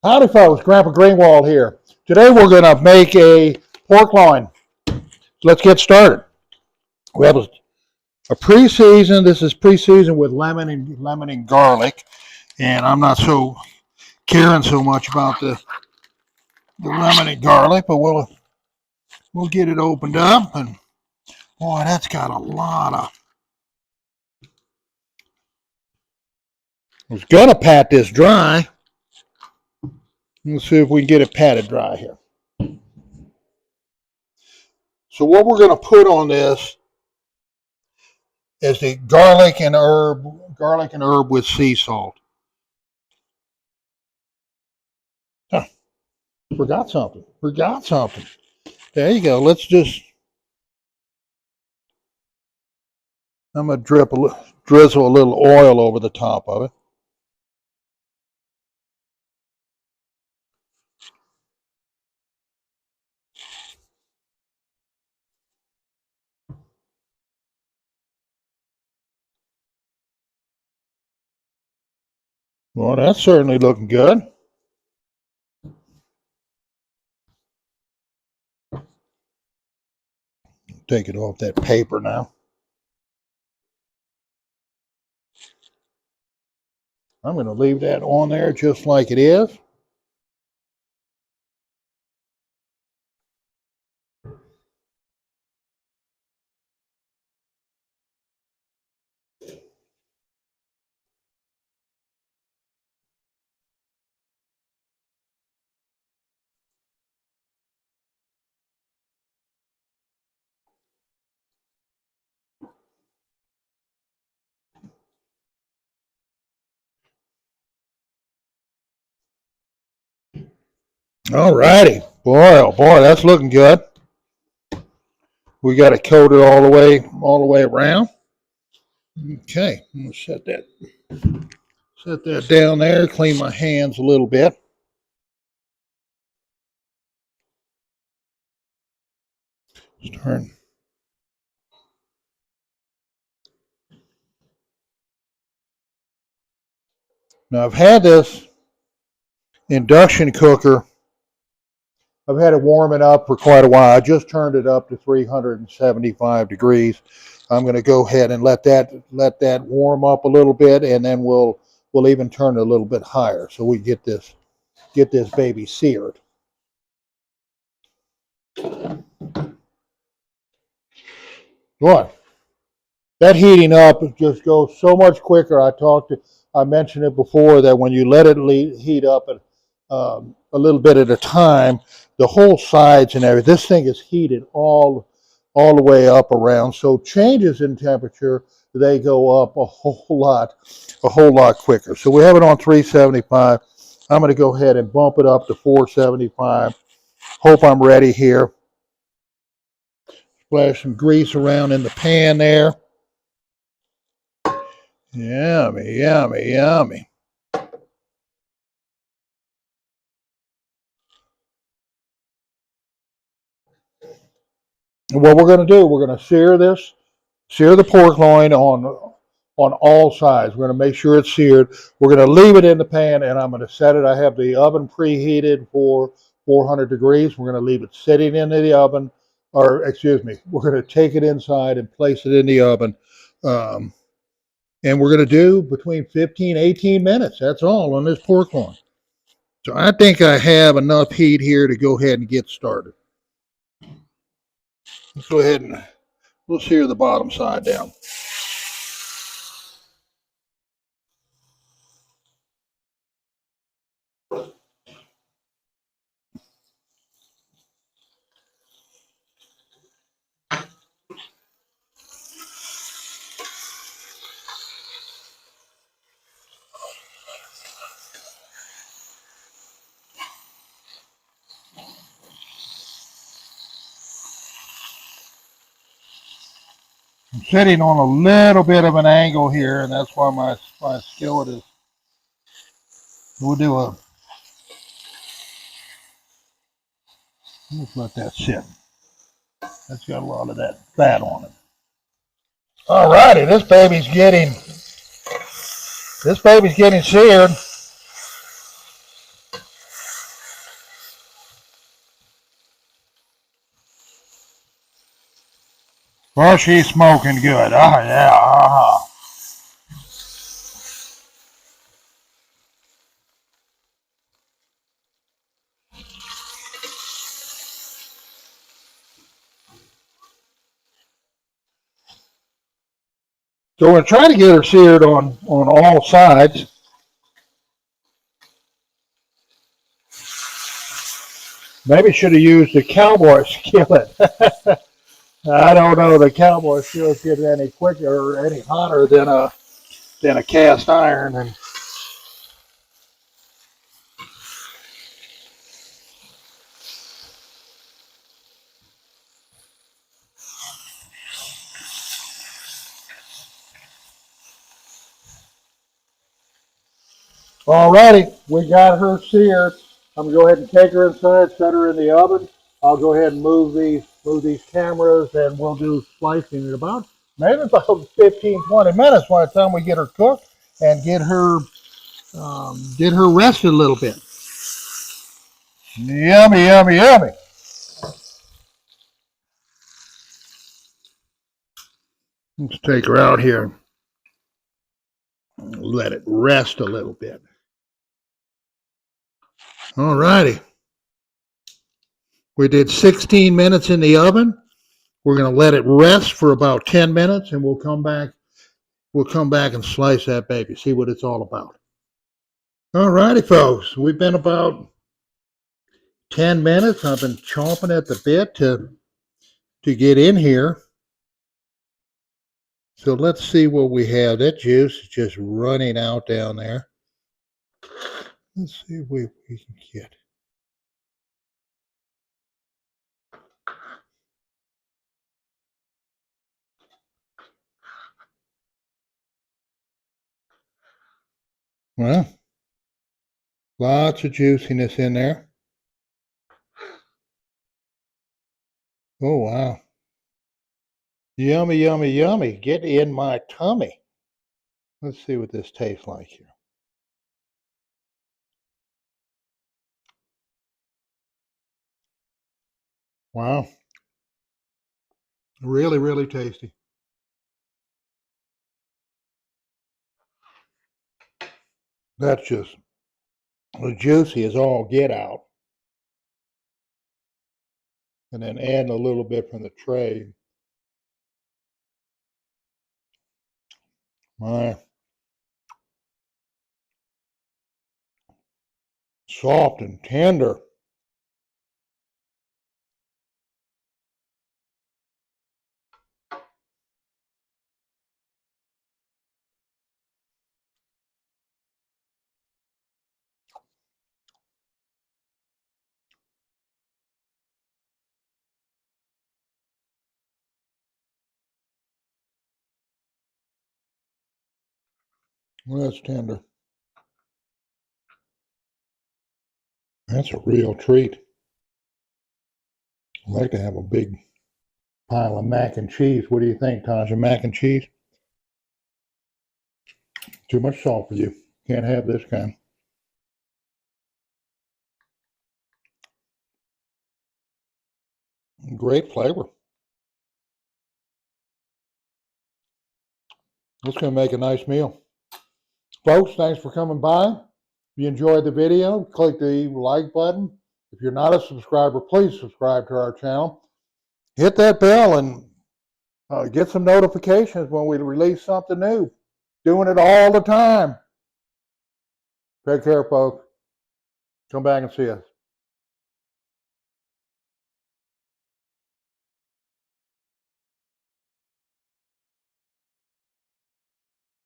Howdy folks, Grandpa Greenwald here. Today we're going to make a pork loin. So let's get started. We have a pre-seasoned, this is pre-seasoned with lemon and garlic. And I'm not so caring so much about the lemon and garlic, but we'll get it opened up. And boy, that's got a lot of... I was going to pat this dry. Let's see if we can get it patted dry here. So what we're going to put on this is the garlic and herb with sea salt. Huh, forgot something. There you go. I'm going to drizzle a little oil over the top of it. Well, that's certainly looking good. Take it off that paper now. I'm going to leave that on there just like it is. All righty. Boy, oh boy, that's looking good. We got it coated all the way around. Okay, I'm going to set that down there, clean my hands a little bit. Start. Now I've had this induction cooker. I've had it warming up for quite a while. I just turned it up to 375 degrees. I'm going to go ahead and let that warm up a little bit, and then we'll even turn it a little bit higher so we get this baby seared. Boy, that heating up just goes so much quicker. I mentioned it before that when you let it heat up a little bit at a time, the whole sides and everything, this thing is heated all the way up around. So changes in temperature, they go up a whole lot quicker. So we have it on 375. I'm going to go ahead and bump it up to 475. Hope I'm ready here. Splash some grease around in the pan there. Yummy, yummy, yummy. And what we're going to do, we're going to sear the pork loin on all sides. We're going to make sure it's seared. We're going to leave it in the pan, and I'm going to set it. I have the oven preheated for 400 degrees. We're going to leave it sitting in the oven, or excuse me, we're going to take it inside and place it in the oven. And we're going to do between 15 and 18 minutes. That's all on this pork loin. So I think I have enough heat here to go ahead and get started. Let's go ahead and we'll sear the bottom side down. I'm sitting on a little bit of an angle here, and that's why my skillet is. Let's let that sit. That's got a lot of that fat on it. All righty, this baby's getting seared. Well, she's smoking good. Oh, yeah. So we're trying to get her seared on all sides. Maybe should have used the cowboy skillet. I don't know. The cowboy skillet gets any quicker or any hotter than a cast iron. And alrighty, we got her seared. I'm gonna go ahead and take her inside, set her in the oven. I'll go ahead and move these cameras, and we'll do slicing in about maybe about 15, 20 minutes by the time we get her cooked and get her rested a little bit. Yummy, yummy, yummy. Let's take her out here. Let it rest a little bit. All righty. We did 16 minutes in the oven. We're going to let it rest for about 10 minutes, and we'll come back. We'll come back and slice that baby, see what it's all about. All righty, folks. We've been about 10 minutes. I've been chomping at the bit to get in here. So let's see what we have. That juice is just running out down there. Let's see what we can get. Well, lots of juiciness in there. Oh, wow. Yummy, yummy, yummy. Get in my tummy. Let's see what this tastes like here. Wow. Really, really tasty. That's just juicy as all get out. And then adding a little bit from the tray. My, soft and tender. Well, that's tender. That's a real treat. I'd like to have a big pile of mac and cheese. What do you think, Tasha? Mac and cheese? Too much salt for you. Can't have this kind. Great flavor. It's going to make a nice meal. Folks, thanks for coming by. If you enjoyed the video, click the like button. If you're not a subscriber, please subscribe to our channel. Hit that bell and get some notifications when we release something new. Doing it all the time. Take care, folks. Come back and see us.